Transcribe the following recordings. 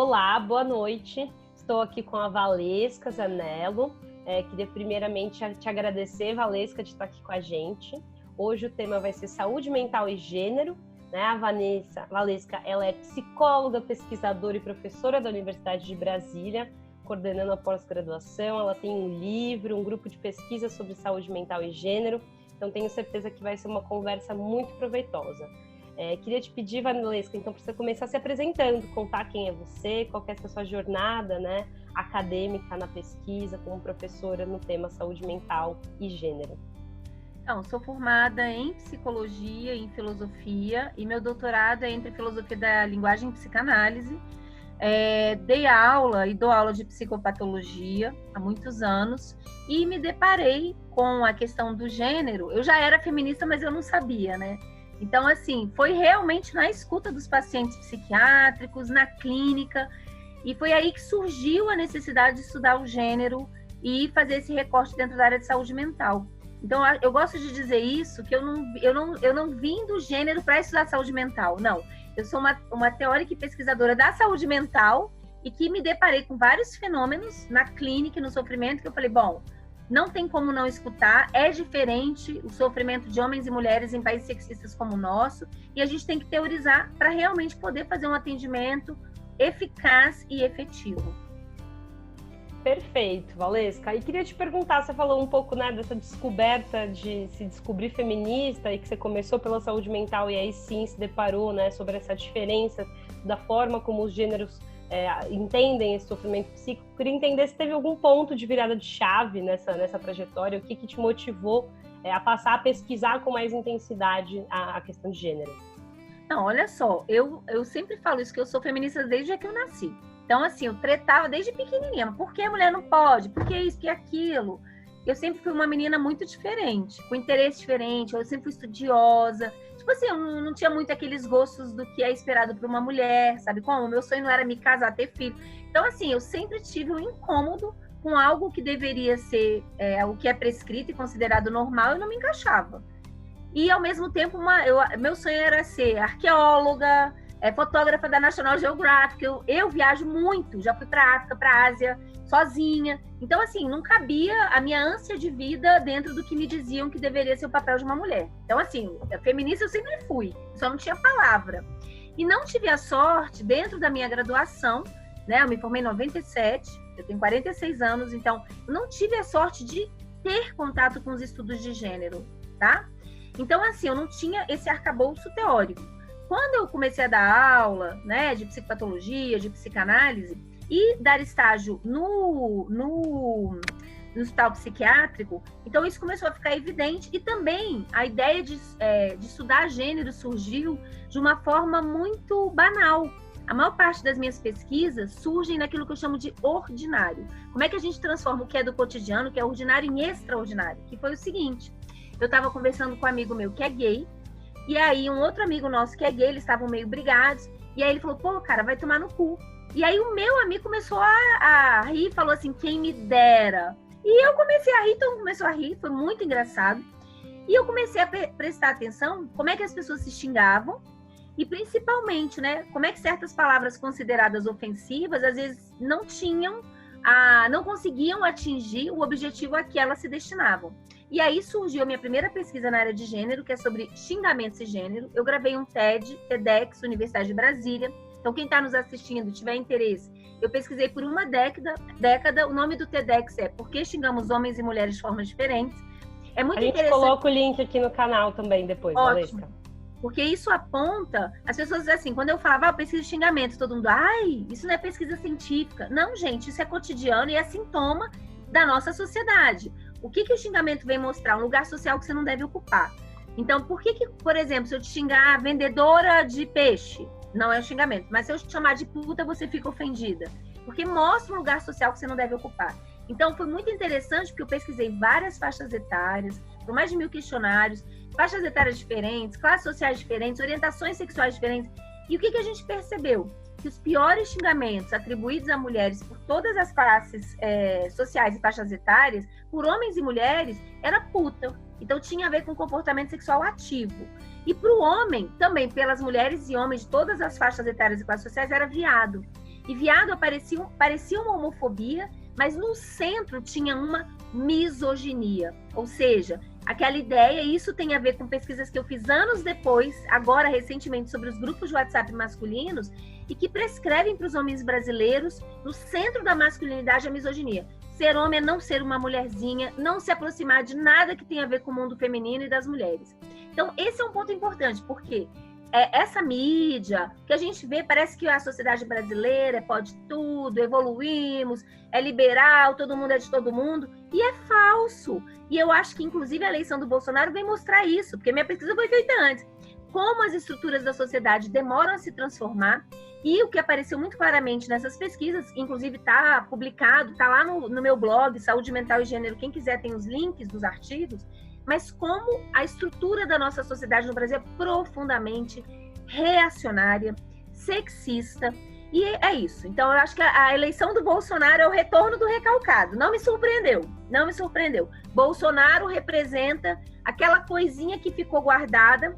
Olá, boa noite. Estou aqui com a Valesca Zanello. Queria primeiramente te agradecer, Valesca, de estar aqui com a gente. Hoje o tema vai ser saúde mental e gênero. A Valesca, ela é psicóloga, pesquisadora e professora da Universidade de Brasília, coordenando a pós-graduação. Ela tem um livro, um grupo de pesquisa sobre saúde mental e gênero. Então, tenho certeza que vai ser uma conversa muito proveitosa. Queria te pedir, Valesca, então, para você começar se apresentando, contar quem é você, qual que é a sua jornada, acadêmica na pesquisa, como professora no tema saúde mental e gênero. Então, sou formada em psicologia e em filosofia, e meu doutorado é entre filosofia da linguagem e psicanálise. Dei aula e dou aula de psicopatologia há muitos anos, e me deparei com a questão do gênero. Eu já era feminista, mas eu não sabia, Então, assim, foi realmente na escuta dos pacientes psiquiátricos, na clínica, e foi aí que surgiu a necessidade de estudar o gênero e fazer esse recorte dentro da área de saúde mental. Então, eu gosto de dizer isso, que eu não vim do gênero para estudar saúde mental, não. Eu sou uma teórica e pesquisadora da saúde mental e que me deparei com vários fenômenos na clínica e no sofrimento, que eu falei, bom, não tem como não escutar, é diferente o sofrimento de homens e mulheres em países sexistas como o nosso, e a gente tem que teorizar para realmente poder fazer um atendimento eficaz e efetivo. Perfeito, Valesca. E queria te perguntar, você falou um pouco dessa descoberta de se descobrir feminista e que você começou pela saúde mental e aí sim se deparou sobre essa diferença da forma como os gêneros entendem esse sofrimento psíquico. Queria entender se teve algum ponto de virada de chave nessa trajetória, o que te motivou a passar a pesquisar com mais intensidade a questão de gênero. Não, olha só, eu sempre falo isso, que eu sou feminista desde que eu nasci. Então, assim, eu tretava desde pequenininha. Por que a mulher não pode? Por que isso, por que aquilo? Eu sempre fui uma menina muito diferente, com interesse diferente, eu sempre fui estudiosa. Tipo assim, eu não tinha muito aqueles gostos do que é esperado para uma mulher, sabe como? O meu sonho não era me casar, ter filho. Então, assim, eu sempre tive um incômodo com algo que deveria ser o que é prescrito e considerado normal, e não me encaixava. E, ao mesmo tempo, meu sonho era ser arqueóloga, fotógrafa da National Geographic. Eu viajo muito, já fui para a África, para a Ásia, sozinha. Então, assim, não cabia a minha ânsia de vida dentro do que me diziam que deveria ser o papel de uma mulher. Então, assim, feminista eu sempre fui, só não tinha palavra. E não tive a sorte, dentro da minha graduação, eu me formei em 97, eu tenho 46 anos, então eu não tive a sorte de ter contato com os estudos de gênero, tá? Então, assim, eu não tinha esse arcabouço teórico. Quando eu comecei a dar aula, de psicopatologia, de psicanálise, e dar estágio no hospital psiquiátrico, então isso começou a ficar evidente. E também a ideia de estudar gênero surgiu de uma forma muito banal. A maior parte das minhas pesquisas surgem naquilo que eu chamo de ordinário. Como é que a gente transforma o que é do cotidiano, que é ordinário, em extraordinário? Que foi o seguinte: eu estava conversando com um amigo meu que é gay, e aí um outro amigo nosso que é gay, eles estavam meio brigados, e aí ele falou, pô, cara, vai tomar no cu. E aí o meu amigo começou a rir, falou assim, quem me dera. E eu comecei a rir, todo mundo começou a rir, foi muito engraçado. E eu comecei a prestar atenção como é que as pessoas se xingavam, e principalmente, como é que certas palavras consideradas ofensivas, às vezes não conseguiam atingir o objetivo a que elas se destinavam. E aí surgiu a minha primeira pesquisa na área de gênero, que é sobre xingamentos e gênero. Eu gravei um TEDx, Universidade de Brasília. Então, quem está nos assistindo, tiver interesse, eu pesquisei por uma década. O nome do TEDx é Por que xingamos homens e mulheres de formas diferentes? É muito interessante. A gente coloca o link aqui no canal também depois, Ótimo. Valesca. Porque isso aponta, as pessoas dizem assim, quando eu falava, pesquisa de xingamento, todo mundo, isso não é pesquisa científica. Não, gente, isso é cotidiano e é sintoma da nossa sociedade. O que o xingamento vem mostrar? Um lugar social que você não deve ocupar. Então, por que, por exemplo, se eu te xingar vendedora de peixe, não é um xingamento, mas se eu te chamar de puta, você fica ofendida? Porque mostra um lugar social que você não deve ocupar. Então, foi muito interessante, porque eu pesquisei várias faixas etárias, por mais de 1000 questionários, faixas etárias diferentes, classes sociais diferentes, orientações sexuais diferentes. E o que a gente percebeu? Que os piores xingamentos atribuídos a mulheres por todas as classes sociais e faixas etárias, por homens e mulheres, era puta. Então tinha a ver com comportamento sexual ativo. E para o homem, também pelas mulheres e homens de todas as faixas etárias e classes sociais, era viado. E viado parecia uma homofobia, mas no centro tinha uma misoginia. Ou seja, aquela ideia, e isso tem a ver com pesquisas que eu fiz anos depois, agora recentemente, sobre os grupos de WhatsApp masculinos, e que prescrevem para os homens brasileiros, no centro da masculinidade, a misoginia. Ser homem é não ser uma mulherzinha, não se aproximar de nada que tenha a ver com o mundo feminino e das mulheres. Então, esse é um ponto importante, porque essa mídia que a gente vê, parece que a sociedade brasileira pode tudo, evoluímos, é liberal, todo mundo é de todo mundo, e é falso. E eu acho que, inclusive, a eleição do Bolsonaro vem mostrar isso, porque minha pesquisa foi feita antes. Como as estruturas da sociedade demoram a se transformar, e o que apareceu muito claramente nessas pesquisas, inclusive está publicado, está lá no meu blog, Saúde Mental e Gênero, quem quiser tem os links dos artigos, mas como a estrutura da nossa sociedade no Brasil é profundamente reacionária, sexista, e é isso. Então, eu acho que a eleição do Bolsonaro é o retorno do recalcado. Não me surpreendeu, não me surpreendeu. Bolsonaro representa aquela coisinha que ficou guardada,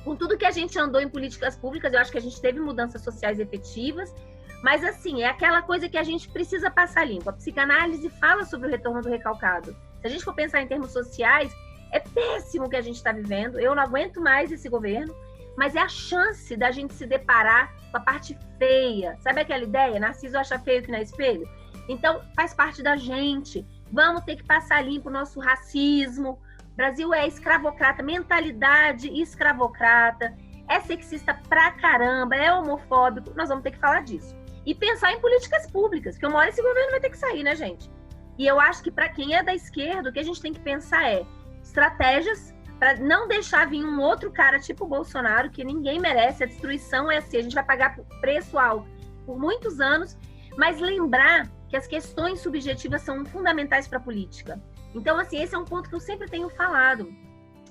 com tudo que a gente andou em políticas públicas, eu acho que a gente teve mudanças sociais efetivas, mas assim, é aquela coisa que a gente precisa passar limpo. A psicanálise fala sobre o retorno do recalcado. Se a gente for pensar em termos sociais, é péssimo o que a gente está vivendo, eu não aguento mais esse governo, mas é a chance da gente se deparar com a parte feia. Sabe aquela ideia? Narciso acha feio que não é espelho? Então, faz parte da gente. Vamos ter que passar limpo o nosso racismo. O Brasil é escravocrata, mentalidade escravocrata, é sexista pra caramba, é homofóbico. Nós vamos ter que falar disso. E pensar em políticas públicas, porque uma hora esse governo vai ter que sair, né, gente? E eu acho que para quem é da esquerda, o que a gente tem que pensar é estratégias para não deixar vir um outro cara tipo o Bolsonaro, que ninguém merece, a destruição é assim, a gente vai pagar preço alto por muitos anos, mas lembrar que as questões subjetivas são fundamentais para a política. Então, assim, esse é um ponto que eu sempre tenho falado.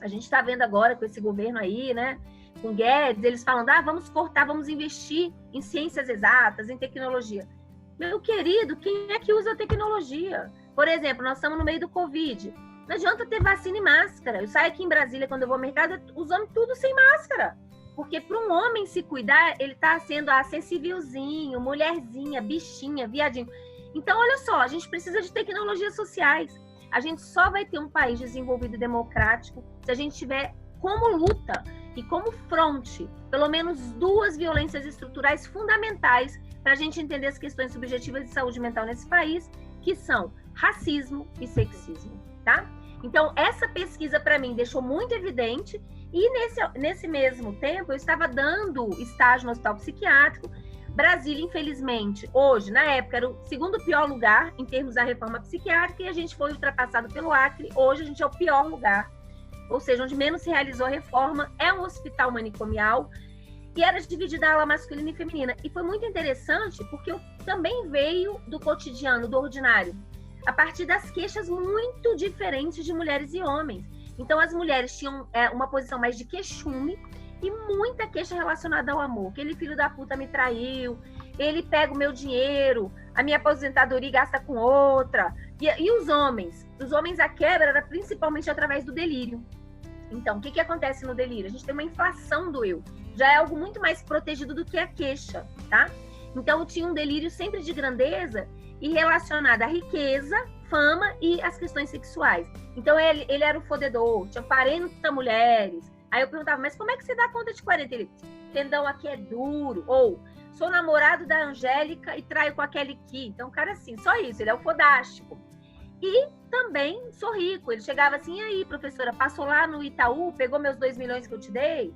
A gente está vendo agora com esse governo aí, né, com Guedes, eles falando, vamos cortar, vamos investir em ciências exatas, em tecnologia. Meu querido, quem é que usa tecnologia? Por exemplo, nós estamos no meio do Covid. Não adianta ter vacina e máscara. Eu saio aqui em Brasília, quando eu vou ao mercado, os homens tudo sem máscara. Porque para um homem se cuidar, ele está sendo sensívelzinho, mulherzinha, bichinha, viadinho. Então, olha só, a gente precisa de tecnologias sociais. A gente só vai ter um país desenvolvido e democrático se a gente tiver como luta e como fronte, pelo menos 2 violências estruturais fundamentais para a gente entender as questões subjetivas de saúde mental nesse país, que são racismo e sexismo, tá? Então, essa pesquisa, para mim, deixou muito evidente, e nesse mesmo tempo, eu estava dando estágio no hospital psiquiátrico. Brasília, infelizmente, hoje, na época, era o 2º pior lugar em termos da reforma psiquiátrica, e a gente foi ultrapassado pelo Acre. Hoje, a gente é o pior lugar, ou seja, onde menos se realizou a reforma, é um hospital manicomial, e era dividida a ala masculina e feminina. E foi muito interessante, porque eu também veio do cotidiano, do ordinário, a partir das queixas muito diferentes de mulheres e homens. Então, as mulheres tinham uma posição mais de queixume e muita queixa relacionada ao amor. Aquele filho da puta me traiu, ele pega o meu dinheiro, a minha aposentadoria e gasta com outra. E os homens? Os homens, a quebra era principalmente através do delírio. Então, o que acontece no delírio? A gente tem uma inflação do eu. Já é algo muito mais protegido do que a queixa, tá? Então, tinha um delírio sempre de grandeza e relacionado à riqueza, fama e às questões sexuais. Então, ele era o fodedor, tinha 40 mulheres. Aí eu perguntava, mas como é que você dá conta de 40? Ele, tendão aqui é duro. Ou, sou namorado da Angélica e traio com aquele aqui. Então, o cara assim, só isso, ele é o fodástico. E também sou rico. Ele chegava assim, e aí, professora, passou lá no Itaú, pegou meus 2 milhões que eu te dei?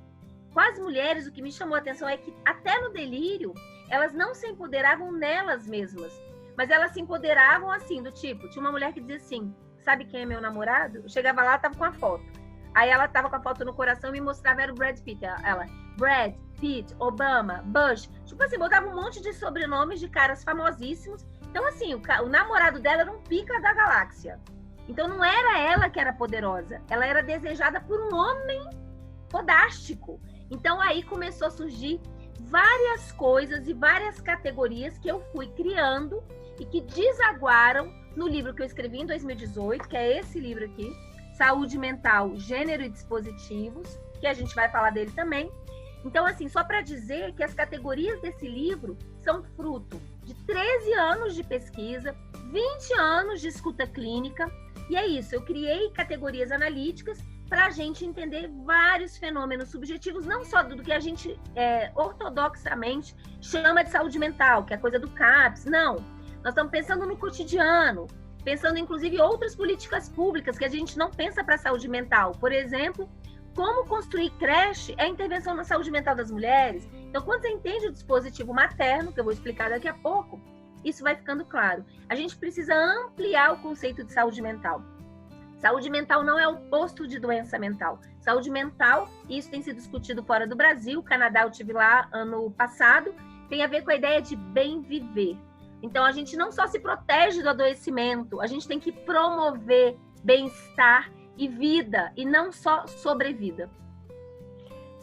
Com as mulheres, o que me chamou a atenção é que, até no delírio, elas não se empoderavam nelas mesmas. Mas elas se empoderavam assim, do tipo, tinha uma mulher que dizia assim, sabe quem é meu namorado? Eu chegava lá, tava com a foto. Aí ela tava com a foto no coração e me mostrava, era o Brad Pitt. Ela, Brad Pitt, Obama, Bush. Tipo assim, botava um monte de sobrenomes de caras famosíssimos. Então assim, o namorado dela era um pica da galáxia. Então não era ela que era poderosa. Ela era desejada por um homem fodástico. Então aí começou a surgir várias coisas e várias categorias que eu fui criando e que desaguaram no livro que eu escrevi em 2018, que é esse livro aqui, Saúde Mental, Gênero e Dispositivos, que a gente vai falar dele também. Então, assim, só para dizer que as categorias desse livro são fruto de 13 anos de pesquisa, 20 anos de escuta clínica, e é isso, eu criei categorias analíticas para a gente entender vários fenômenos subjetivos, não só do que a gente ortodoxamente chama de saúde mental, que é a coisa do CAPS, não. Nós estamos pensando no cotidiano, pensando inclusive em outras políticas públicas que a gente não pensa para a saúde mental. Por exemplo, como construir creche é a intervenção na saúde mental das mulheres. Então, quando você entende o dispositivo materno, que eu vou explicar daqui a pouco, isso vai ficando claro. A gente precisa ampliar o conceito de saúde mental. Saúde mental não é o oposto de doença mental. Saúde mental, e isso tem sido discutido fora do Brasil, Canadá eu estive lá ano passado, tem a ver com a ideia de bem viver. Então, a gente não só se protege do adoecimento, a gente tem que promover bem-estar e vida, e não só sobrevida.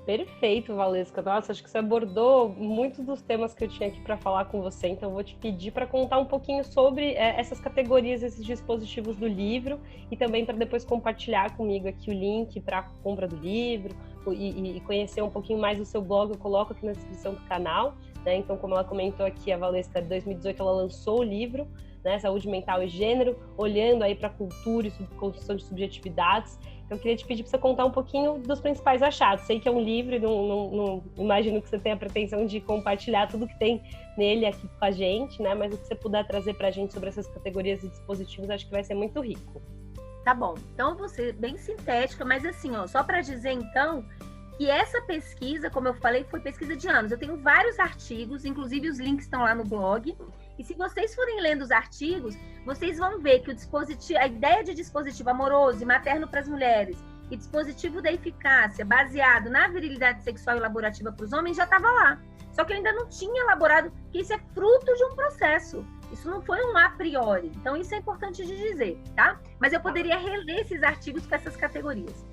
Perfeito, Valesca. Nossa, acho que você abordou muitos dos temas que eu tinha aqui para falar com você, então eu vou te pedir para contar um pouquinho sobre essas categorias, esses dispositivos do livro, e também para depois compartilhar comigo aqui o link para a compra do livro e conhecer um pouquinho mais do seu blog. Eu coloco aqui na descrição do canal, né? Então, como ela comentou aqui, a Valesca, em 2018, ela lançou o livro, né, Saúde Mental e Gênero, olhando aí para a cultura e construção de subjetividades. Então, eu queria te pedir para você contar um pouquinho dos principais achados. Sei que é um livro e não imagino que você tenha a pretensão de compartilhar tudo que tem nele aqui com a gente, né? Mas o que você puder trazer para a gente sobre essas categorias e dispositivos, acho que vai ser muito rico. Tá bom. Então, eu vou ser bem sintética, mas assim, ó, só para dizer, então, que essa pesquisa, como eu falei, foi pesquisa de anos. Eu tenho vários artigos, inclusive os links estão lá no blog. E se vocês forem lendo os artigos, vocês vão ver que o dispositivo, a ideia de dispositivo amoroso e materno para as mulheres e dispositivo da eficácia baseado na virilidade sexual e laborativa para os homens já estava lá. Só que eu ainda não tinha elaborado, que isso é fruto de um processo. Isso não foi um a priori. Então, isso é importante de dizer, tá? Mas eu poderia reler esses artigos com essas categorias.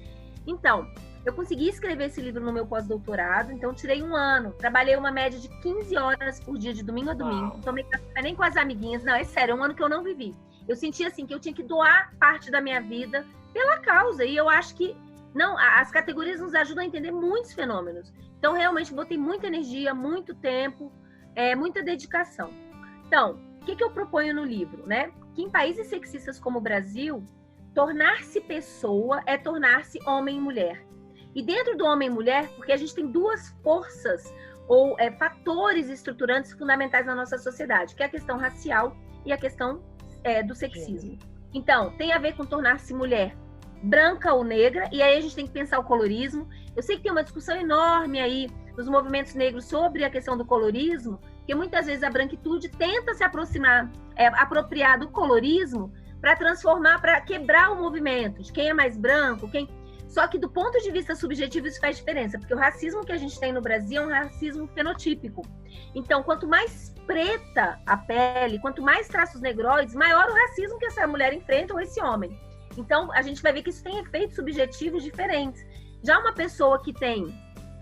Então, eu consegui escrever esse livro no meu pós-doutorado, então tirei um ano, trabalhei uma média de 15 horas por dia, de domingo a domingo, não tomei café nem com as amiguinhas, não, é sério, é um ano que eu não vivi. Eu senti assim, que eu tinha que doar parte da minha vida pela causa, e eu acho que, não, as categorias nos ajudam a entender muitos fenômenos. Então, realmente, botei muita energia, muito tempo, muita dedicação. Então, o que eu proponho no livro, né? Que em países sexistas como o Brasil, tornar-se pessoa é tornar-se homem e mulher. E dentro do homem e mulher, porque a gente tem duas forças ou fatores estruturantes fundamentais na nossa sociedade, que é a questão racial e a questão do sexismo. Então, tem a ver com tornar-se mulher branca ou negra, e aí a gente tem que pensar o colorismo. Eu sei que tem uma discussão enorme aí nos movimentos negros sobre a questão do colorismo, porque muitas vezes a branquitude tenta se apropriar do colorismo para transformar, para quebrar o movimento de quem é mais branco, Só que do ponto de vista subjetivo isso faz diferença, porque o racismo que a gente tem no Brasil é um racismo fenotípico. Então, quanto mais preta a pele, quanto mais traços negroides, maior o racismo que essa mulher enfrenta ou esse homem. Então, a gente vai ver que isso tem efeitos subjetivos diferentes. Já uma pessoa que tem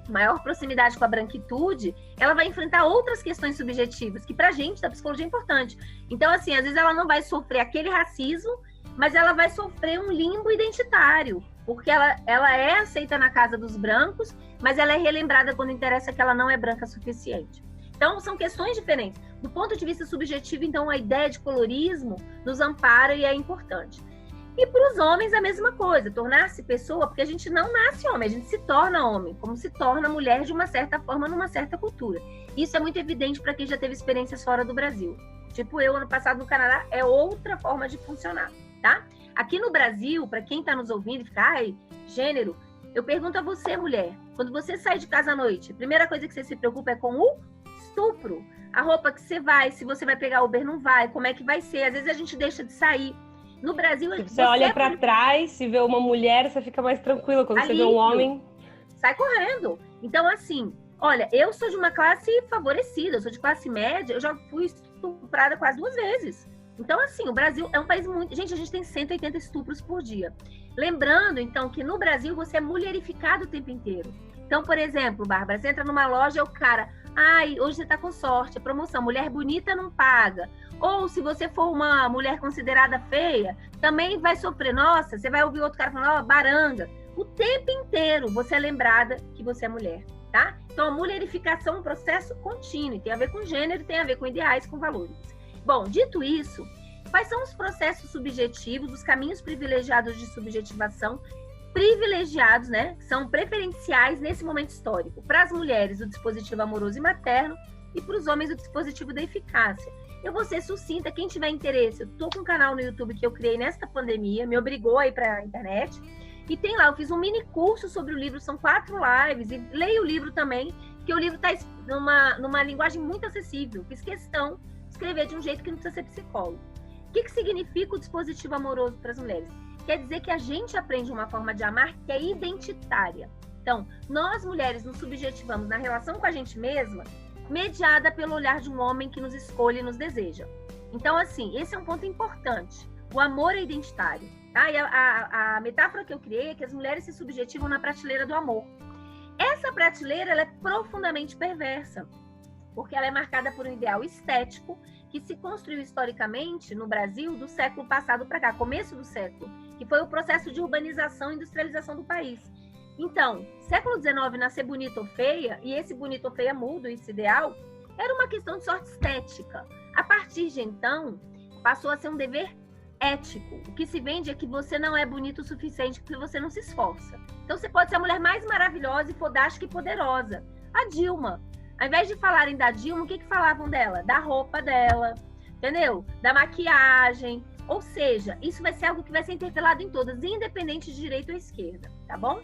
maior proximidade com a branquitude, ela vai enfrentar outras questões subjetivas, que pra gente, da psicologia, é importante. Então, assim, às vezes ela não vai sofrer aquele racismo, mas ela vai sofrer um limbo identitário, porque ela é aceita na casa dos brancos, mas ela é relembrada quando interessa que ela não é branca o suficiente. Então, são questões diferentes. Do ponto de vista subjetivo, então, a ideia de colorismo nos ampara e é importante. E para os homens, a mesma coisa, tornar-se pessoa, porque a gente não nasce homem, a gente se torna homem, como se torna mulher de uma certa forma, numa certa cultura. Isso é muito evidente para quem já teve experiências fora do Brasil. Tipo eu, ano passado no Canadá, é outra forma de funcionar, tá? Aqui no Brasil, para quem está nos ouvindo e fica, ai, gênero, eu pergunto a você, mulher, quando você sai de casa à noite, a primeira coisa que você se preocupa é com o estupro. A roupa que você vai, se você vai pegar Uber, não vai, como é que vai ser? Às vezes a gente deixa de sair. No Brasil, você olha para trás, se vê uma mulher, você fica mais tranquila. Quando você vê um homem, sai correndo. Então, assim, olha, eu sou de uma classe favorecida, eu sou de classe média, eu já fui estuprada quase 2 vezes. Então, assim, o Brasil é um país muito... Gente, a gente tem 180 estupros por dia. Lembrando, então, que no Brasil você é mulherificado o tempo inteiro. Então, por exemplo, Bárbara, você entra numa loja, o cara... Ai, hoje você tá com sorte, é promoção, mulher bonita não paga. Ou se você for uma mulher considerada feia, também vai sofrer. Nossa, você vai ouvir outro cara falando, ó, baranga. O tempo inteiro você é lembrada que você é mulher. tá? Então, a mulherificação é um processo contínuo, tem a ver com gênero, tem a ver com ideais, com valores. Bom, dito isso, quais são os processos subjetivos, os caminhos privilegiados de subjetivação, privilegiados, né, que são preferenciais nesse momento histórico? Para as mulheres, o dispositivo amoroso e materno, e para os homens, o dispositivo da eficácia. Eu vou ser sucinta, quem tiver interesse, eu tô com um canal no YouTube que eu criei nesta pandemia, me obrigou a ir para a internet, e tem lá, eu fiz um mini curso sobre o livro, são 4 lives, e leio o livro também, porque o livro está numa linguagem muito acessível, fiz questão de escrever de um jeito que não precisa ser psicólogo. O que significa o dispositivo amoroso para as mulheres? Quer dizer que a gente aprende uma forma de amar que é identitária. Então, nós mulheres nos subjetivamos na relação com a gente mesma, mediada pelo olhar de um homem que nos escolhe e nos deseja. Então, assim, esse é um ponto importante. O amor é identitário, tá? E a metáfora que eu criei é que as mulheres se subjetivam na prateleira do amor. Essa prateleira, ela é profundamente perversa, porque ela é marcada por um ideal estético que se construiu historicamente no Brasil do século passado para cá, começo do século, que foi o processo de urbanização e industrialização do país. Então, século XIX, nascer bonita ou feia, e esse bonito ou feia mudo, esse ideal, era uma questão de sorte estética. A partir de então, passou a ser um dever ético. O que se vende é que você não é bonito o suficiente porque você não se esforça. Então, você pode ser a mulher mais maravilhosa e fodástica e poderosa. A Dilma. Ao invés de falarem da Dilma, o que falavam dela? Da roupa dela, entendeu? Da maquiagem. Ou seja, isso vai ser algo que vai ser interpelado em todas, independente de direita ou esquerda, tá bom?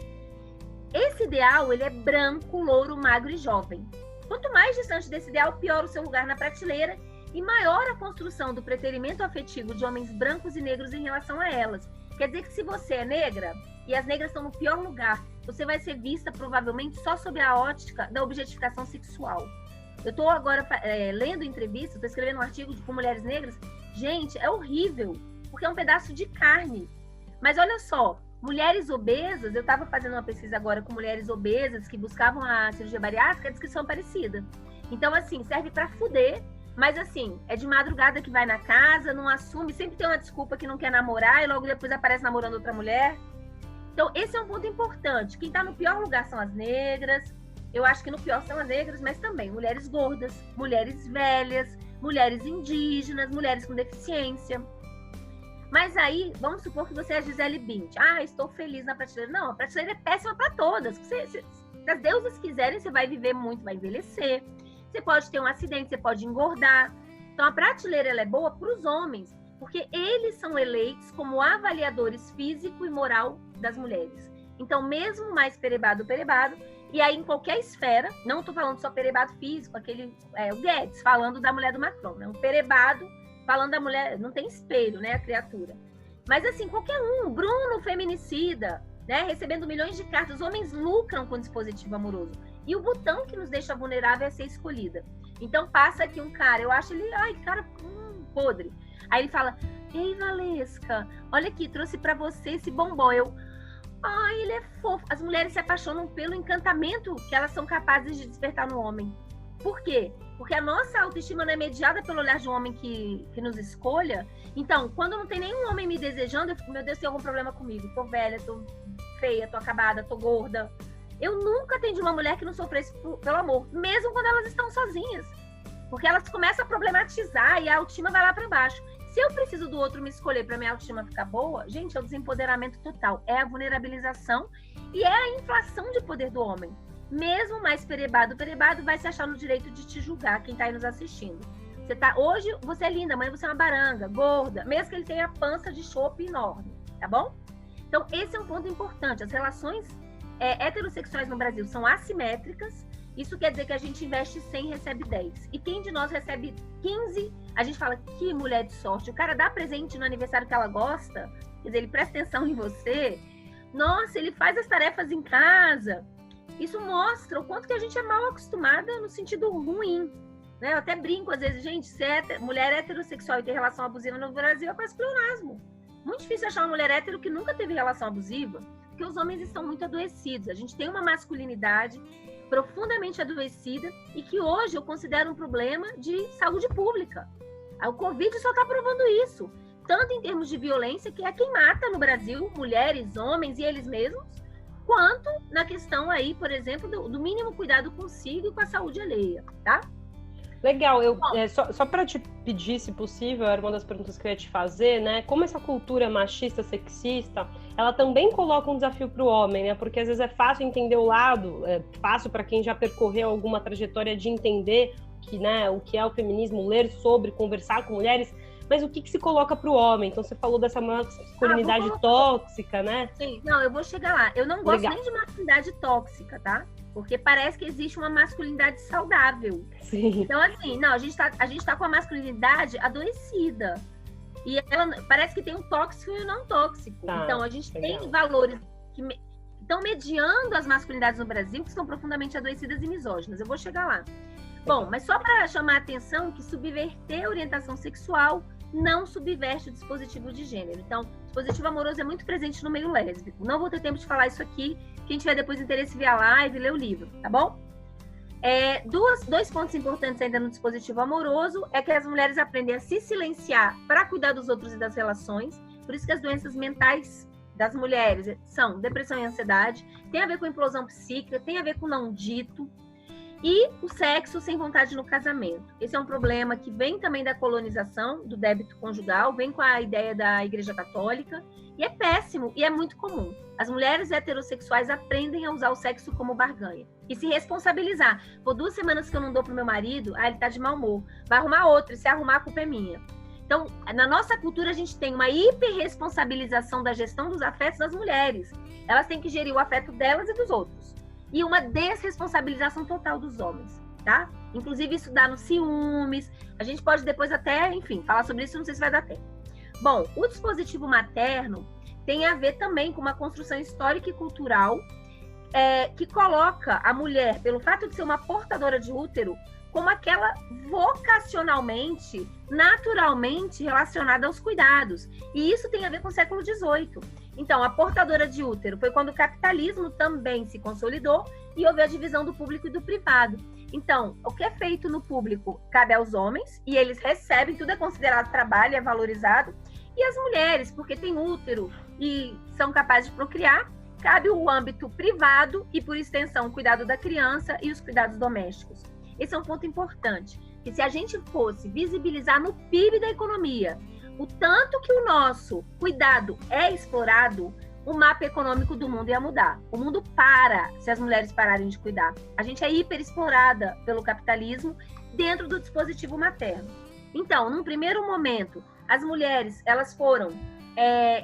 Esse ideal, ele é branco, louro, magro e jovem. Quanto mais distante desse ideal, pior o seu lugar na prateleira e maior a construção do preterimento afetivo de homens brancos e negros em relação a elas. Quer dizer que se você é negra, e as negras estão no pior lugar, você vai ser vista provavelmente só sob a ótica da objetificação sexual. Eu estou agora lendo entrevistas, estou escrevendo um artigo com mulheres negras. Gente, é horrível, porque é um pedaço de carne. Mas olha só, mulheres obesas, eu estava fazendo uma pesquisa agora com mulheres obesas que buscavam a cirurgia bariátrica, a descrição é parecida. Então, assim, serve para fuder, mas assim, é de madrugada que vai na casa, não assume, sempre tem uma desculpa que não quer namorar e logo depois aparece namorando outra mulher. Então, esse é um ponto importante. Quem está no pior lugar são as negras. Eu acho que no pior são as negras, mas também mulheres gordas, mulheres velhas, mulheres indígenas, mulheres com deficiência. Mas aí, vamos supor que você é a Gisele Bündchen. Ah, estou feliz na prateleira. Não, a prateleira é péssima para todas. Se as deusas quiserem, você vai viver muito, vai envelhecer. Você pode ter um acidente, você pode engordar. Então, a prateleira ela é boa para os homens, porque eles são eleitos como avaliadores físico e moral das mulheres. Então, mesmo mais perebado, e aí em qualquer esfera, não estou falando só perebado físico, o Guedes falando da mulher do Macron, né? Um perebado falando da mulher, não tem espelho, né, a criatura. Mas assim, qualquer um, Bruno feminicida, né, recebendo milhões de cartas, os homens lucram com o dispositivo amoroso. E o botão que nos deixa vulnerável é ser escolhida. Então passa aqui um cara, eu acho ele, cara podre. Aí ele fala, ei, Valesca, olha aqui, trouxe pra você esse bombom. Ele é fofo. As mulheres se apaixonam pelo encantamento que elas são capazes de despertar no homem. Por quê? Porque a nossa autoestima não é mediada pelo olhar de um homem que nos escolha. Então, quando não tem nenhum homem me desejando, eu fico, meu Deus, tem algum problema comigo? Tô velha, tô feia, tô acabada, tô gorda. Eu nunca atendi uma mulher que não sofresse pelo amor, mesmo quando elas estão sozinhas. Porque elas começam a problematizar e a autoestima vai lá para baixo. Se eu preciso do outro me escolher para minha autoestima ficar boa, gente, é o desempoderamento total. É a vulnerabilização e é a inflação de poder do homem. Mesmo mais perebado vai se achar no direito de te julgar, quem tá aí nos assistindo. Hoje você é linda, amanhã você é uma baranga, gorda, mesmo que ele tenha pança de chope enorme, tá bom? Então, esse é um ponto importante. As relações heterossexuais no Brasil são assimétricas. Isso quer dizer que a gente investe 100 e recebe 10. E quem de nós recebe 15, a gente fala, que mulher de sorte. O cara dá presente no aniversário que ela gosta, quer dizer, ele presta atenção em você. Nossa, ele faz as tarefas em casa. Isso mostra o quanto que a gente é mal acostumada no sentido ruim. Né? Eu até brinco, às vezes, gente, se mulher heterossexual e ter relação abusiva no Brasil é quase pleonasmo. Muito difícil achar uma mulher hétero que nunca teve relação abusiva, porque os homens estão muito adoecidos. A gente tem uma masculinidade profundamente adoecida e que hoje eu considero um problema de saúde pública. O Covid só está provando isso, tanto em termos de violência, que é quem mata no Brasil, mulheres, homens e eles mesmos, quanto na questão aí, por exemplo, do mínimo cuidado consigo e com a saúde alheia, tá? Legal, só para te pedir, se possível, era uma das perguntas que eu ia te fazer, né? Como essa cultura machista, sexista, ela também coloca um desafio para o homem, né? Porque às vezes é fácil entender o lado, é fácil para quem já percorreu alguma trajetória de entender que, né, o que é o feminismo, ler sobre, conversar com mulheres, mas o que se coloca para o homem? Então você falou dessa masculinidade tóxica, né? Sim, não, eu vou chegar lá. Eu não gosto nem de masculinidade tóxica, tá? Porque parece que existe uma masculinidade saudável. Sim. Então, assim, não, a gente tá com a masculinidade adoecida. E ela parece que tem um tóxico e um não tóxico. Tá, então, a gente legal. tem valores que estão mediando as masculinidades no Brasil que estão profundamente adoecidas e misóginas. Eu vou chegar lá. Bom, mas só para chamar a atenção que subverter a orientação sexual não subverte o dispositivo de gênero. Então, o dispositivo amoroso é muito presente no meio lésbico. Não vou ter tempo de falar isso aqui. Quem tiver depois interesse, via a live, lê o livro, tá bom? Dois pontos importantes ainda no dispositivo amoroso é que as mulheres aprendem a se silenciar para cuidar dos outros e das relações. Por isso que as doenças mentais das mulheres são depressão e ansiedade, tem a ver com implosão psíquica, tem a ver com não dito, e o sexo sem vontade no casamento. Esse é um problema que vem também da colonização, do débito conjugal, vem com a ideia da Igreja Católica, e é péssimo, e é muito comum. As mulheres heterossexuais aprendem a usar o sexo como barganha. E se responsabilizar. Por 2 semanas que eu não dou pro meu marido, ele tá de mau humor. Vai arrumar outro, e se arrumar, a culpa é minha. Então, na nossa cultura, a gente tem uma hiperresponsabilização da gestão dos afetos das mulheres. Elas têm que gerir o afeto delas e dos outros. E uma desresponsabilização total dos homens, tá? Inclusive, isso dá nos ciúmes. A gente pode depois até, enfim, falar sobre isso, não sei se vai dar tempo. Bom, o dispositivo materno tem a ver também com uma construção histórica e cultural que coloca a mulher, pelo fato de ser uma portadora de útero, como aquela vocacionalmente, naturalmente relacionada aos cuidados. E isso tem a ver com o século XVIII. Então, a portadora de útero foi quando o capitalismo também se consolidou e houve a divisão do público e do privado. Então, o que é feito no público cabe aos homens, e eles recebem, tudo é considerado trabalho, é valorizado, e as mulheres, porque têm útero e são capazes de procriar, cabe o âmbito privado e, por extensão, o cuidado da criança e os cuidados domésticos. Esse é um ponto importante, que se a gente fosse visibilizar no PIB da economia o tanto que o nosso cuidado é explorado, o mapa econômico do mundo ia mudar. O mundo para se as mulheres pararem de cuidar. A gente é hiperexplorada pelo capitalismo dentro do dispositivo materno. Então, num primeiro momento, as mulheres elas foram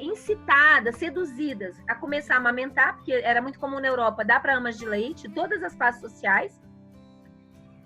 incitadas, seduzidas a começar a amamentar, porque era muito comum na Europa dar para amas de leite, todas as classes sociais.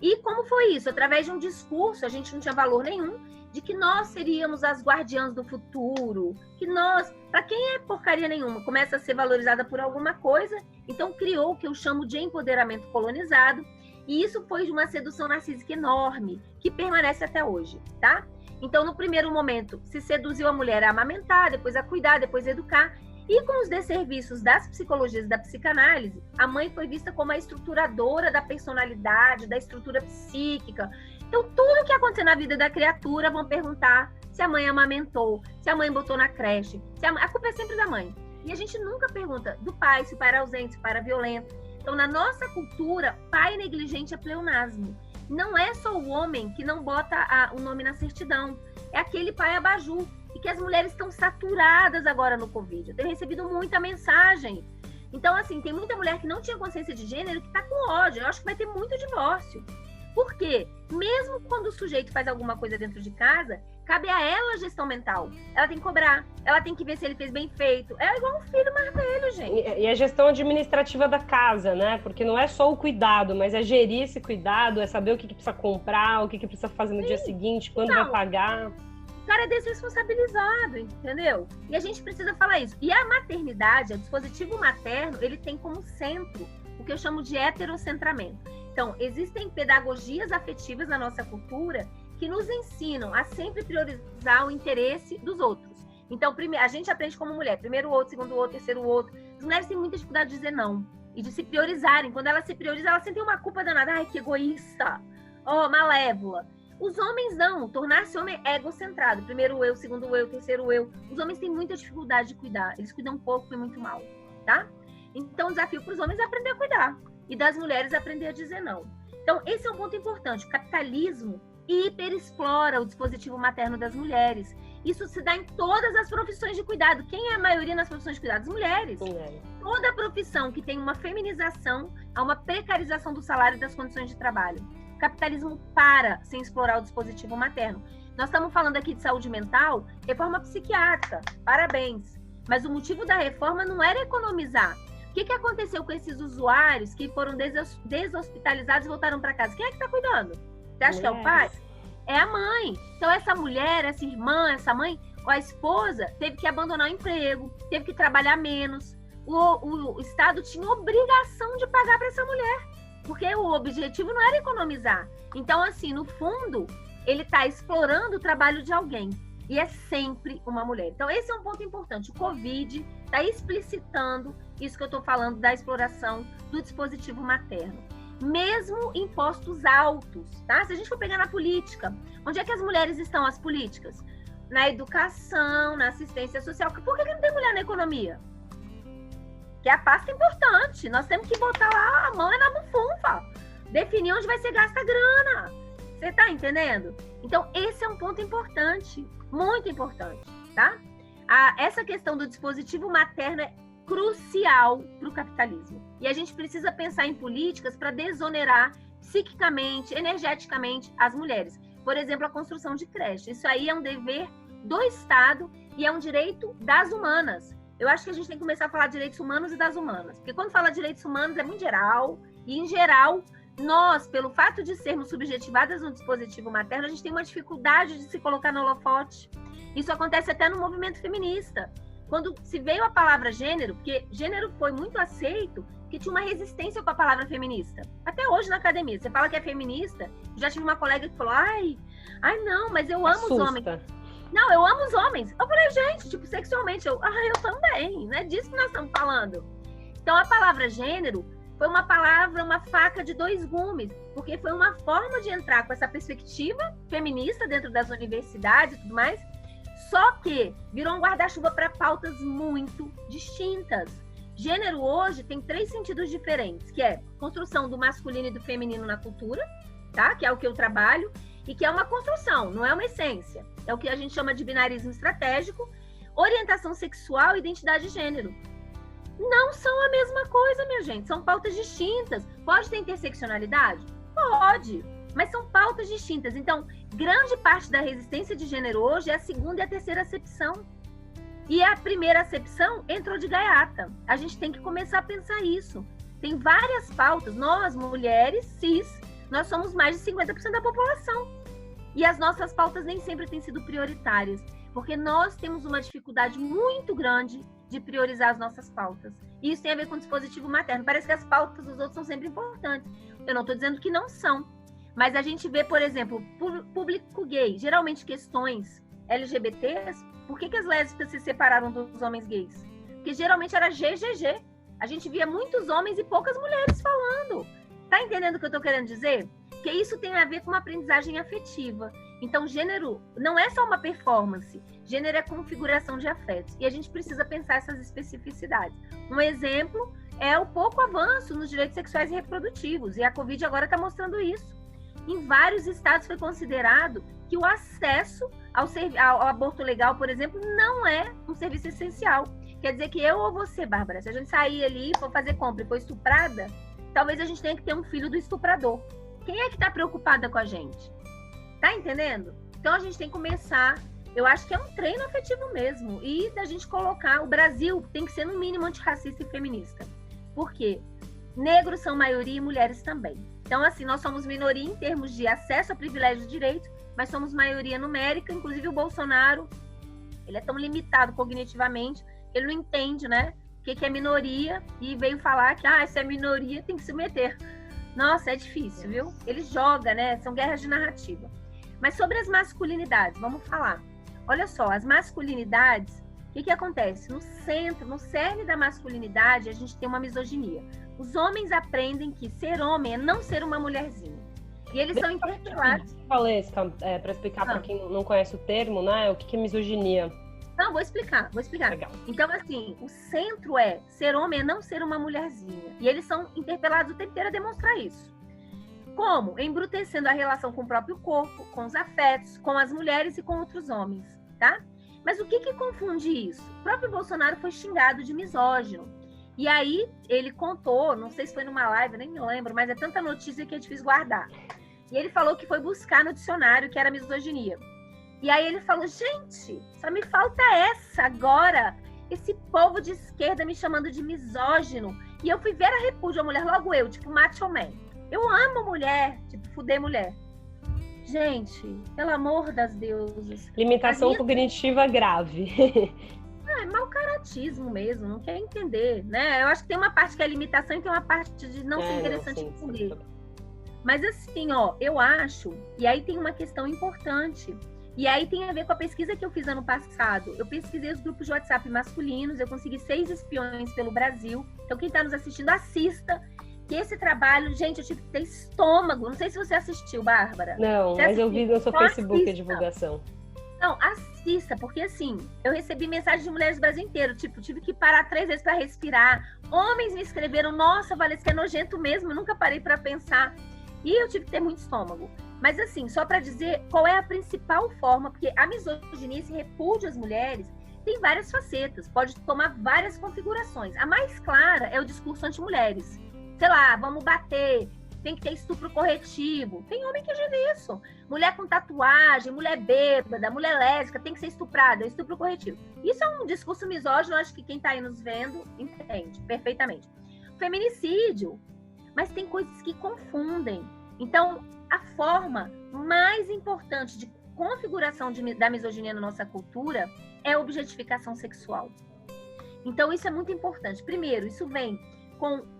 E como foi isso? Através de um discurso, a gente não tinha valor nenhum, de que nós seríamos as guardiãs do futuro, que nós, para quem é porcaria nenhuma, começa a ser valorizada por alguma coisa, então criou o que eu chamo de empoderamento colonizado, e isso foi de uma sedução narcísica enorme, que permanece até hoje, tá? Então, no primeiro momento, se seduziu a mulher a amamentar, depois a cuidar, depois a educar, e com os desserviços das psicologias e da psicanálise, a mãe foi vista como a estruturadora da personalidade, da estrutura psíquica. Então, tudo que acontecer na vida da criatura, vão perguntar se a mãe amamentou, se a mãe botou na creche. A culpa é sempre da mãe. E a gente nunca pergunta do pai, se o pai era ausente, se o pai era violento. Então, na nossa cultura, pai negligente é pleonasmo. Não é só o homem que não bota o nome na certidão. É aquele pai abajur. E que as mulheres estão saturadas agora no Covid. Eu tenho recebido muita mensagem. Então, assim, tem muita mulher que não tinha consciência de gênero que está com ódio. Eu acho que vai ter muito divórcio. Por quê? Mesmo quando o sujeito faz alguma coisa dentro de casa, cabe a ela a gestão mental. Ela tem que cobrar, ela tem que ver se ele fez bem feito. É igual um filho mais velho, gente. E a gestão administrativa da casa, né? Porque não é só o cuidado, mas é gerir esse cuidado, é saber o que precisa comprar, o que precisa fazer no dia seguinte, quando vai pagar. O cara é desresponsabilizado, entendeu? E a gente precisa falar isso. E a maternidade, o dispositivo materno, ele tem como centro o que eu chamo de heterocentramento. Então, existem pedagogias afetivas na nossa cultura que nos ensinam a sempre priorizar o interesse dos outros. Então, a gente aprende como mulher, primeiro o outro, segundo o outro, terceiro o outro. As mulheres têm muita dificuldade de dizer não e de se priorizarem. Quando elas se priorizam, elas sentem uma culpa danada. Ai, que egoísta! Oh, malévola! Os homens não, tornar-se homem é egocentrado. Primeiro eu, segundo eu, terceiro eu. Os homens têm muita dificuldade de cuidar. Eles cuidam pouco e muito mal, tá? Então, o desafio para os homens é aprender a cuidar e das mulheres aprender a dizer não. Então, esse é um ponto importante. O capitalismo hiperexplora o dispositivo materno das mulheres. Isso se dá em todas as profissões de cuidado. Quem é a maioria nas profissões de cuidado? As mulheres. Toda profissão que tem uma feminização, há uma precarização do salário e das condições de trabalho. O capitalismo para sem explorar o dispositivo materno. Nós estamos falando aqui de saúde mental, reforma psiquiátrica, parabéns. Mas o motivo da reforma não era economizar. O que aconteceu com esses usuários que foram deshospitalizados e voltaram para casa? Quem é que está cuidando? Você acha que é o pai? É a mãe. Então, essa mulher, essa irmã, essa mãe, ou a esposa, teve que abandonar o emprego, teve que trabalhar menos. O Estado tinha obrigação de pagar para essa mulher, porque o objetivo não era economizar. Então, assim, no fundo, ele está explorando o trabalho de alguém. E é sempre uma mulher. Então, esse é um ponto importante. O Covid está explicitando isso que eu estou falando da exploração do dispositivo materno. Mesmo em postos altos, tá? Se a gente for pegar na política, onde é que as mulheres estão, as políticas? Na educação, na assistência social. Por que não tem mulher na economia? Que a pasta é importante. Nós temos que botar lá a mão na bufunfa. Definir onde vai ser gasta a grana. Você tá entendendo? Então, esse é um ponto importante. Muito importante, tá? Essa questão do dispositivo materno é crucial para o capitalismo. E a gente precisa pensar em políticas para desonerar psiquicamente, energeticamente as mulheres. Por exemplo, a construção de creche. Isso aí é um dever do Estado e é um direito das humanas. Eu acho que a gente tem que começar a falar de direitos humanos e das humanas. Porque quando fala de direitos humanos é muito geral. E, em geral, nós, pelo fato de sermos subjetivadas no dispositivo materno, a gente tem uma dificuldade de se colocar no holofote. Isso acontece até no movimento feminista. Quando se veio a palavra gênero, porque gênero foi muito aceito, que tinha uma resistência com a palavra feminista. Até hoje na academia, você fala que é feminista, já tive uma colega que falou, ai não, mas eu amo os homens. Não, eu amo os homens. Eu falei, gente, tipo, sexualmente, eu também, não é disso que nós estamos falando. Então, a palavra gênero foi uma palavra, uma faca de dois gumes, porque foi uma forma de entrar com essa perspectiva feminista dentro das universidades e tudo mais, só que virou um guarda-chuva para pautas muito distintas. Gênero hoje tem 3 sentidos diferentes, que é construção do masculino e do feminino na cultura, tá? Que é o que eu trabalho, e que é uma construção, não é uma essência. É o que a gente chama de binarismo estratégico, orientação sexual e identidade de gênero. Não são a mesma coisa, minha gente, são pautas distintas. Pode ter interseccionalidade? Pode, mas são pautas distintas. Então, grande parte da resistência de gênero hoje é a segunda e a terceira acepção. E a primeira acepção entrou de gaiata. A gente tem que começar a pensar isso. Tem várias pautas. Nós, mulheres cis, nós somos mais de 50% da população. E as nossas pautas nem sempre têm sido prioritárias, porque nós temos uma dificuldade muito grande de priorizar as nossas pautas. E isso tem a ver com o dispositivo materno. Parece que as pautas dos outros são sempre importantes. Eu não estou dizendo que não são. Mas a gente vê, por exemplo, público gay, geralmente questões LGBTs, por que as lésbicas se separaram dos homens gays? Porque geralmente era GGG. A gente via muitos homens e poucas mulheres falando. Tá entendendo o que eu tô querendo dizer? Porque isso tem a ver com uma aprendizagem afetiva. Então, gênero não é só uma performance. Gênero é configuração de afetos. E a gente precisa pensar essas especificidades. Um exemplo é o pouco avanço nos direitos sexuais e reprodutivos. E a Covid agora está mostrando isso. Em vários estados foi considerado que o acesso ao aborto legal, por exemplo, não é um serviço essencial. Quer dizer que eu ou você, Bárbara, se a gente sair ali, for fazer compra e for estuprada, talvez a gente tenha que ter um filho do estuprador. Quem é que está preocupada com a gente? Tá entendendo? Então a gente tem que começar, eu acho que é um treino afetivo mesmo, e da gente colocar, o Brasil tem que ser no mínimo antirracista e feminista. Por quê? Negros são maioria e mulheres também. Então, assim, nós somos minoria em termos de acesso a privilégios e direitos, mas somos maioria numérica. Inclusive o Bolsonaro, ele é tão limitado cognitivamente, que ele não entende, né, o que é minoria, e veio falar que, se é minoria, tem que se meter. Nossa, é difícil, viu? Ele joga, né? São guerras de narrativa. Mas sobre as masculinidades, vamos falar. Olha só, as masculinidades, o que acontece? No centro, no cerne da masculinidade, a gente tem uma misoginia. Os homens aprendem que ser homem é não ser uma mulherzinha. E eles são interpelados. Valesca, para explicar para quem não conhece o termo, né? O que é misoginia? Não, vou explicar. Legal. Então, assim, o centro é ser homem é não ser uma mulherzinha. E eles são interpelados o tempo inteiro a demonstrar isso. Como? Embrutecendo a relação com o próprio corpo, com os afetos, com as mulheres e com outros homens, tá? Mas o que confunde isso? O próprio Bolsonaro foi xingado de misógino. E aí ele contou, não sei se foi numa live, nem me lembro, mas é tanta notícia que é difícil guardar. E ele falou que foi buscar no dicionário que era misoginia. E aí ele falou, gente, só me falta essa agora, esse povo de esquerda me chamando de misógino. E eu fui ver a repúdio à mulher, logo eu, tipo macho man. Eu amo mulher, tipo fuder mulher. Gente, pelo amor das deusas. Limitação cognitiva grave. É mau caratismo mesmo, não quer entender, né? Eu acho que tem uma parte que é limitação e tem uma parte de não ser interessante entender. Mas assim, ó, eu acho, e aí tem uma questão importante, e aí tem a ver com a pesquisa que eu fiz ano passado. Eu pesquisei os grupos de WhatsApp masculinos, eu consegui 6 espiões pelo Brasil. Então quem tá nos assistindo, assista. Que esse trabalho, gente, eu tive que ter estômago. Não sei se você assistiu, Bárbara. Não, mas eu vi no seu Facebook assista. A divulgação. Não, assista, porque assim, eu recebi mensagens de mulheres do Brasil inteiro, tipo, tive que parar 3 vezes para respirar. Homens me escreveram, nossa, Valesca, é nojento mesmo, eu nunca parei para pensar. E eu tive que ter muito estômago. Mas assim, só para dizer qual é a principal forma, porque a misoginia, esse repúdio às mulheres, tem várias facetas, pode tomar várias configurações. A mais clara é o discurso anti-mulheres. Sei lá, vamos bater, tem que ter estupro corretivo. Tem homem que diz isso. Mulher com tatuagem, mulher bêbada, mulher lésbica, tem que ser estuprada, é estupro corretivo. Isso é um discurso misógino, acho que quem está aí nos vendo entende perfeitamente. Feminicídio, mas tem coisas que confundem. Então, a forma mais importante de configuração da misoginia na nossa cultura é a objetificação sexual. Então, isso é muito importante. Primeiro, isso vem com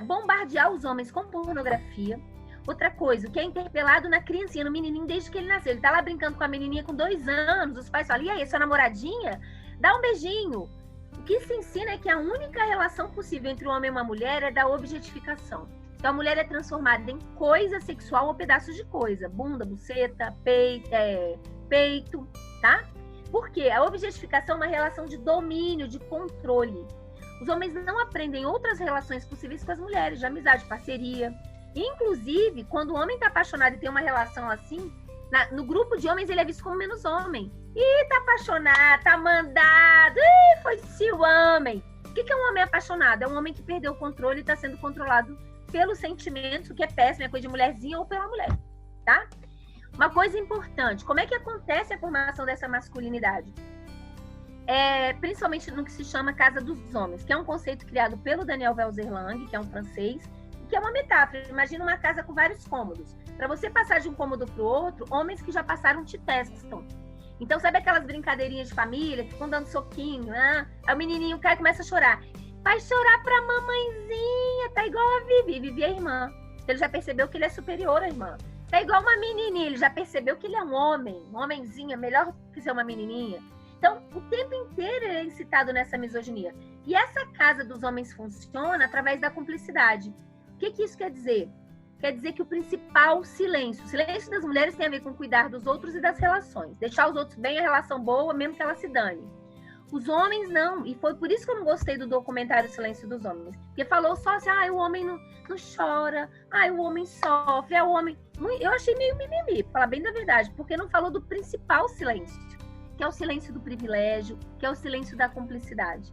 bombardear os homens com pornografia. Outra coisa, que é interpelado na criancinha, no menininho, desde que ele nasceu. Ele tá lá brincando com a menininha com 2 anos, os pais falam, e aí, sua namoradinha? Dá um beijinho. O que se ensina é que a única relação possível entre um homem e uma mulher é da objetificação. Então, a mulher é transformada em coisa sexual ou pedaços de coisa. Bunda, buceta, peito, tá? Por quê? A objetificação é uma relação de domínio, de controle. Os homens não aprendem outras relações possíveis com as mulheres, de amizade, parceria. Inclusive, quando o homem está apaixonado e tem uma relação assim, no grupo de homens ele é visto como menos homem. Ih, tá apaixonado, tá mandado, ih, foi ciúme. O que é um homem apaixonado? É um homem que perdeu o controle e está sendo controlado pelos sentimentos, o que é péssimo, é coisa de mulherzinha ou pela mulher, tá? Uma coisa importante, como é que acontece a formação dessa masculinidade? Principalmente no que se chama Casa dos Homens, que é um conceito criado pelo Daniel Velzerlang, que é um francês, que é uma metáfora. Imagina uma casa com vários cômodos. Para você passar de um cômodo para o outro, homens que já passaram te testam. Então, sabe aquelas brincadeirinhas de família, que ficam dando soquinho, né? Aí o menininho cai e começa a chorar. Vai chorar pra mamãezinha, tá igual a Vivi. Vivi é a irmã. Ele já percebeu que ele é superior à irmã. Tá igual uma menininha, ele já percebeu que ele é um homem. Um homenzinho é melhor que ser uma menininha. Então, o tempo inteiro ele é incitado nessa misoginia. E essa casa dos homens funciona através da cumplicidade. O que isso quer dizer? Quer dizer que o principal silêncio. O silêncio das mulheres tem a ver com cuidar dos outros e das relações. Deixar os outros bem, a relação boa, mesmo que ela se dane. Os homens não. E foi por isso que eu não gostei do documentário Silêncio dos Homens. Porque falou só assim, o homem não chora, o homem sofre, o homem... Eu achei meio mimimi, pra falar bem da verdade, porque não falou do principal silêncio, que é o silêncio do privilégio, que é o silêncio da cumplicidade.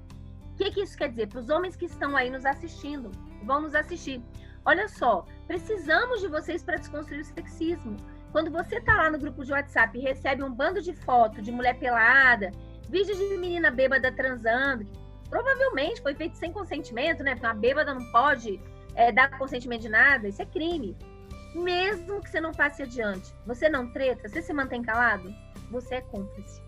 O que isso quer dizer? Para os homens que estão aí nos assistindo, vão nos assistir. Olha só, precisamos de vocês para desconstruir o sexismo. Quando você tá lá no grupo de WhatsApp e recebe um bando de foto de mulher pelada, vídeos de menina bêbada transando, que provavelmente foi feito sem consentimento, né? Porque uma bêbada não pode dar consentimento de nada, isso é crime. Mesmo que você não passe adiante, você não treta, você se mantém calado, você é cúmplice.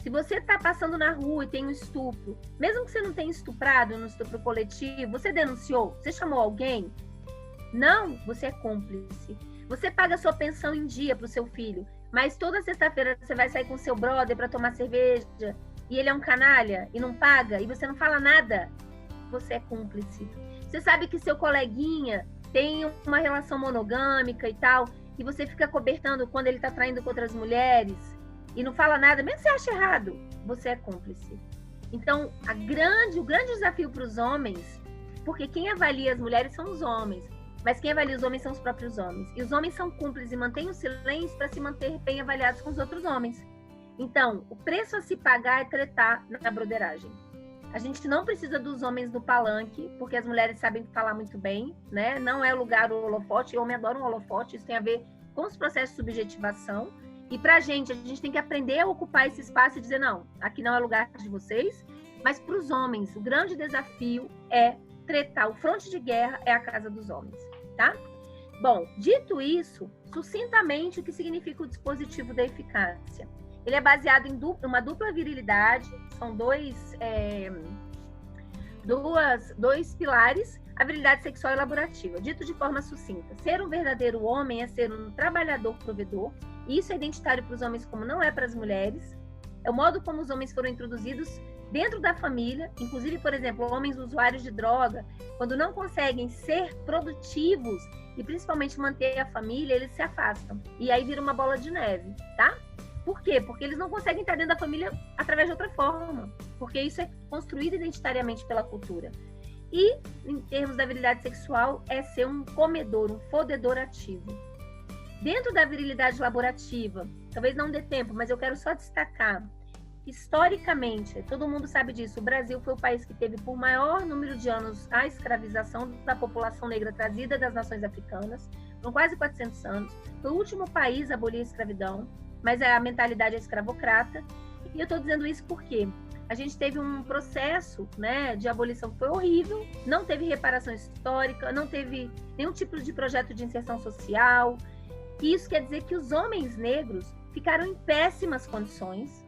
Se você tá passando na rua e tem um estupro, mesmo que você não tenha estuprado no estupro coletivo, você denunciou? Você chamou alguém? Não, você é cúmplice. Você paga sua pensão em dia pro seu filho, mas toda sexta-feira você vai sair com seu brother para tomar cerveja e ele é um canalha e não paga e você não fala nada, você é cúmplice. Você sabe que seu coleguinha tem uma relação monogâmica e tal, e você fica cobertando quando ele tá traindo com outras mulheres e não fala nada, mesmo que você acha errado, você é cúmplice. Então, o grande desafio para os homens, porque quem avalia as mulheres são os homens, mas quem avalia os homens são os próprios homens. E os homens são cúmplices e mantêm o silêncio para se manter bem avaliados com os outros homens. Então, o preço a se pagar é tretar na broderagem. A gente não precisa dos homens do palanque, porque as mulheres sabem falar muito bem, né? Não é o lugar do holofote, o homem adora um holofote, isso tem a ver com os processos de subjetivação. E pra gente, a gente tem que aprender a ocupar esse espaço e dizer, não, aqui não é lugar de vocês, mas para os homens, o grande desafio é tretar. O fronte de guerra é a casa dos homens, tá? Bom, dito isso, sucintamente, o que significa o dispositivo da eficácia? Ele é baseado em uma dupla virilidade, são dois pilares, a virilidade sexual e laborativa. Dito de forma sucinta, ser um verdadeiro homem é ser um trabalhador provedor, e isso é identitário para os homens como não é para as mulheres. É o modo como os homens foram introduzidos dentro da família, inclusive, por exemplo, homens usuários de droga, quando não conseguem ser produtivos e principalmente manter a família, eles se afastam. E aí vira uma bola de neve, tá? Por quê? Porque eles não conseguem estar dentro da família através de outra forma, porque isso é construído identitariamente pela cultura. E, em termos da virilidade sexual, é ser um comedor, um fodedor ativo. Dentro da virilidade laborativa, talvez não dê tempo, mas eu quero só destacar, historicamente, todo mundo sabe disso, o Brasil foi o país que teve por maior número de anos a escravização da população negra trazida das nações africanas, com quase 400 anos. Foi o último país a abolir a escravidão, mas a mentalidade é escravocrata. E eu estou dizendo isso porque a gente teve um processo, né, de abolição que foi horrível, não teve reparação histórica, não teve nenhum tipo de projeto de inserção social. E isso quer dizer que os homens negros ficaram em péssimas condições.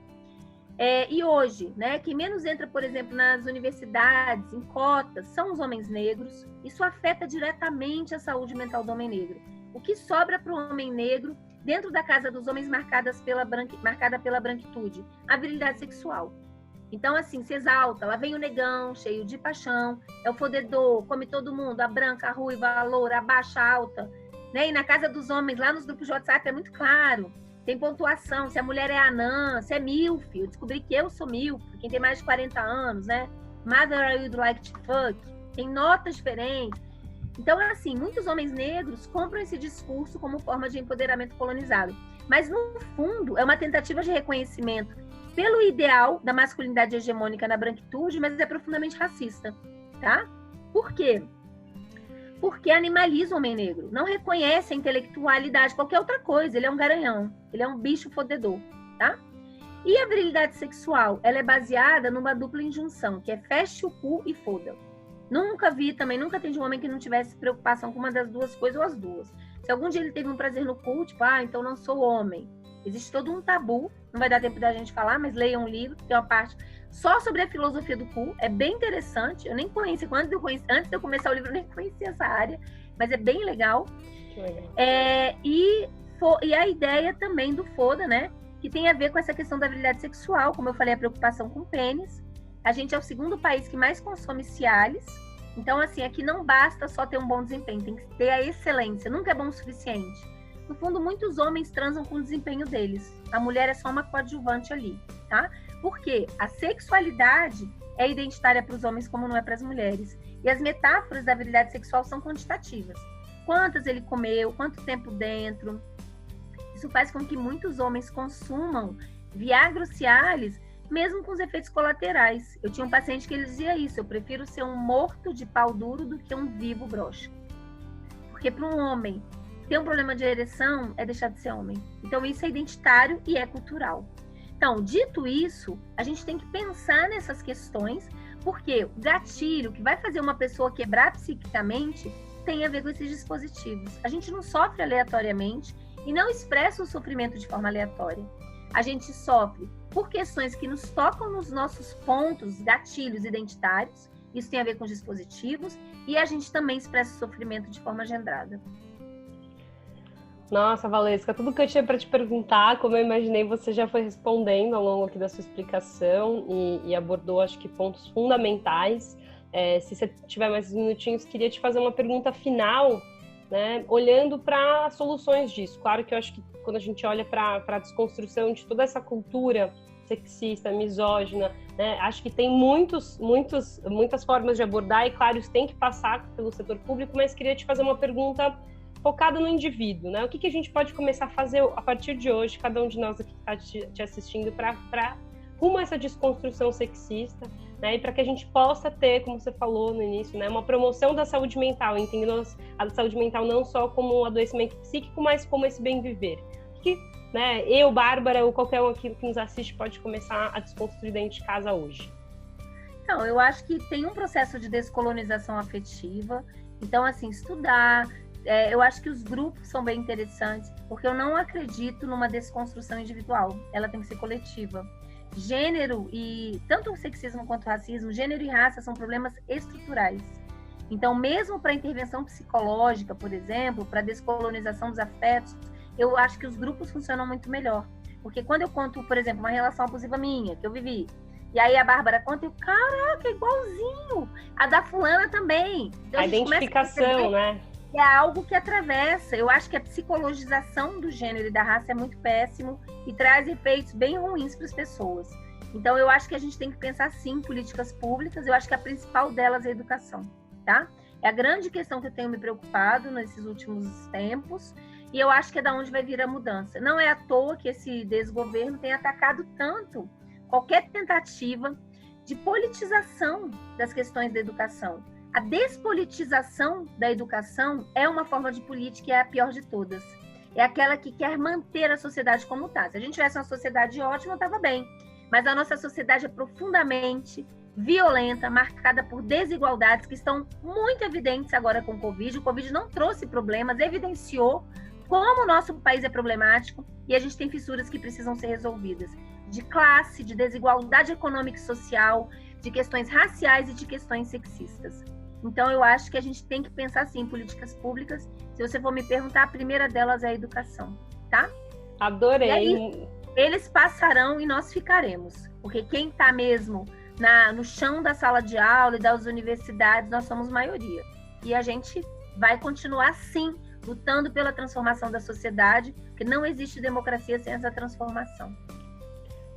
E hoje, né, quem menos entra, por exemplo, nas universidades, em cotas, são os homens negros. Isso afeta diretamente a saúde mental do homem negro. O que sobra para o homem negro dentro da casa dos homens marcada pela branquitude? A virilidade sexual. Então, assim, se exalta, lá vem o negão, cheio de paixão, é o fodedor, come todo mundo, a branca, a ruiva, a loura, a baixa, a alta, né? E na casa dos homens, lá nos grupos de WhatsApp, é muito claro, tem pontuação, se a mulher é anã, se é milf, eu descobri que eu sou milf, quem tem mais de 40 anos, né? Mother, I would like to fuck, tem notas diferentes. Então, assim, muitos homens negros compram esse discurso como forma de empoderamento colonizado. Mas, no fundo, é uma tentativa de reconhecimento pelo ideal da masculinidade hegemônica na branquitude, mas é profundamente racista, tá? Por quê? Porque animaliza o homem negro. Não reconhece a intelectualidade, qualquer outra coisa. Ele é um garanhão, ele é um bicho fodedor, tá? E a virilidade sexual, ela é baseada numa dupla injunção, que é feche o cu e foda. Nunca vi também, nunca atendi um homem que não tivesse preocupação com uma das duas coisas ou as duas. Se algum dia ele teve um prazer no cu, tipo, então não sou homem. Existe todo um tabu, não vai dar tempo da gente falar, mas leia um livro, tem uma parte só sobre a filosofia do cu, é bem interessante, eu nem conhecia, antes de eu começar o livro eu nem conhecia essa área, mas é bem legal. Que legal. E a ideia também do foda, né, que tem a ver com essa questão da virilidade sexual, como eu falei, a preocupação com o pênis. A gente é o segundo país que mais consome Cialis, então assim, aqui não basta só ter um bom desempenho, tem que ter a excelência, nunca é bom o suficiente. No fundo, muitos homens transam com o desempenho deles. A mulher é só uma coadjuvante ali, tá? Porque a sexualidade é identitária para os homens como não é para as mulheres. E as metáforas da virilidade sexual são quantitativas. Quantas ele comeu, quanto tempo dentro. Isso faz com que muitos homens consumam Viagra ou Cialis, mesmo com os efeitos colaterais. Eu tinha um paciente que ele dizia isso: eu prefiro ser um morto de pau duro do que um vivo broxa. Porque para um homem ter um problema de ereção é deixar de ser homem. Então, isso é identitário e é cultural. Então, dito isso, a gente tem que pensar nessas questões, porque o gatilho que vai fazer uma pessoa quebrar psiquicamente tem a ver com esses dispositivos. A gente não sofre aleatoriamente e não expressa o sofrimento de forma aleatória. A gente sofre por questões que nos tocam nos nossos pontos, gatilhos identitários, isso tem a ver com os dispositivos, e a gente também expressa o sofrimento de forma agendrada. Nossa, Valesca, tudo que eu tinha para te perguntar, como eu imaginei, você já foi respondendo ao longo aqui da sua explicação e abordou, acho que, pontos fundamentais. Se você tiver mais uns minutinhos, queria te fazer uma pergunta final, né, olhando para as soluções disso. Claro que eu acho que quando a gente olha para a desconstrução de toda essa cultura sexista, misógina, né? Acho que tem muitas formas de abordar e, claro, isso tem que passar pelo setor público, mas queria te fazer uma pergunta focada no indivíduo, né? O que a gente pode começar a fazer a partir de hoje, cada um de nós aqui que está te assistindo, para rumo a essa desconstrução sexista, né? E para que a gente possa ter, como você falou no início, né, uma promoção da saúde mental, entendendo a saúde mental não só como um adoecimento psíquico, mas como esse bem viver. Que, né, eu, Bárbara, ou qualquer um aqui que nos assiste pode começar a desconstruir dentro de casa hoje. Então, eu acho que tem um processo de descolonização afetiva. Então, assim, estudar. Eu acho que os grupos são bem interessantes, porque eu não acredito numa desconstrução individual. Ela tem que ser coletiva. Gênero e tanto o sexismo quanto o racismo, gênero e raça são problemas estruturais. Então, mesmo para intervenção psicológica, por exemplo, para descolonização dos afetos, eu acho que os grupos funcionam muito melhor. Porque quando eu conto, por exemplo, uma relação abusiva minha, que eu vivi, e aí a Bárbara conta, eu, caraca, é igualzinho. A da fulana também. Então, a identificação, né? É algo que atravessa. Eu acho que a psicologização do gênero e da raça é muito péssimo e traz efeitos bem ruins para as pessoas. Então, eu acho que a gente tem que pensar, sim, em políticas públicas. Eu acho que a principal delas é a educação, tá? É a grande questão que eu tenho me preocupado nesses últimos tempos e eu acho que é da onde vai vir a mudança. Não é à toa que esse desgoverno tem atacado tanto qualquer tentativa de politização das questões da educação. A despolitização da educação é uma forma de política e é a pior de todas. É aquela que quer manter a sociedade como está. Se a gente tivesse uma sociedade ótima, estava bem. Mas a nossa sociedade é profundamente violenta, marcada por desigualdades que estão muito evidentes agora com o Covid. O Covid não trouxe problemas, evidenciou como o nosso país é problemático e a gente tem fissuras que precisam ser resolvidas. De classe, de desigualdade econômica e social, de questões raciais e de questões sexistas. Então, eu acho que a gente tem que pensar, assim, em políticas públicas. Se você for me perguntar, a primeira delas é a educação, tá? Adorei. E aí, eles passarão e nós ficaremos. Porque quem está mesmo no chão da sala de aula e das universidades, nós somos maioria. E a gente vai continuar, sim, lutando pela transformação da sociedade, porque não existe democracia sem essa transformação.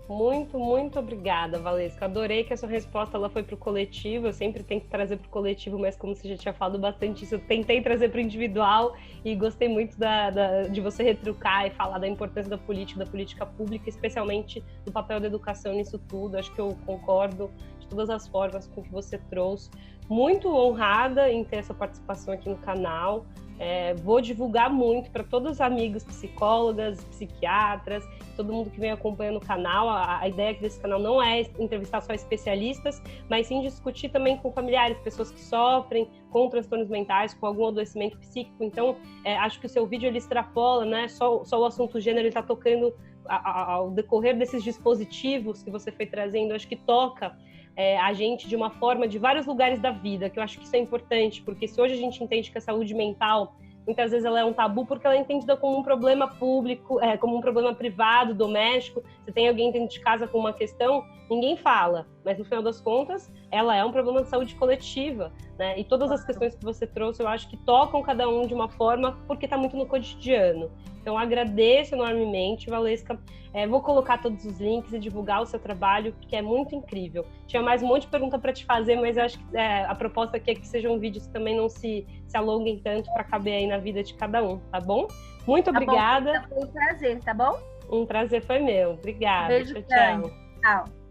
Muito, muito obrigada, Valesca. Adorei que a sua resposta ela foi para o coletivo. Eu sempre tento trazer para o coletivo, mas como você já tinha falado bastante isso, eu tentei trazer para o individual e gostei muito de você retrucar e falar da importância da política pública, especialmente do papel da educação nisso tudo. Acho que eu concordo de todas as formas com o que você trouxe. Muito honrada em ter essa participação aqui no canal. Vou divulgar muito para todos os amigos psicólogas, psiquiatras, todo mundo que vem acompanhando o canal. A ideia aqui desse canal não é entrevistar só especialistas, mas sim discutir também com familiares, pessoas que sofrem com transtornos mentais, com algum adoecimento psíquico. Então, acho que o seu vídeo ele extrapola, né? Só o assunto gênero, ele está tocando ao decorrer desses dispositivos que você foi trazendo, acho que toca a gente de uma forma de vários lugares da vida, que eu acho que isso é importante, porque se hoje a gente entende que a saúde mental, muitas vezes ela é um tabu, porque ela é entendida como um problema público, como um problema privado, doméstico. Se tem alguém dentro de casa com uma questão, ninguém fala, mas no final das contas, ela é um problema de saúde coletiva, né? E todas as questões que você trouxe, eu acho que tocam cada um de uma forma, porque está muito no cotidiano. Então, agradeço enormemente, Valesca. Vou colocar todos os links e divulgar o seu trabalho, que é muito incrível. Tinha mais um monte de pergunta para te fazer, mas eu acho que a proposta aqui é que sejam vídeos que também não se alonguem tanto para caber aí na vida de cada um, tá bom? Muito obrigada. Foi um prazer, tá bom? Um prazer foi meu. Obrigada. Beijo, tchau. Tchau.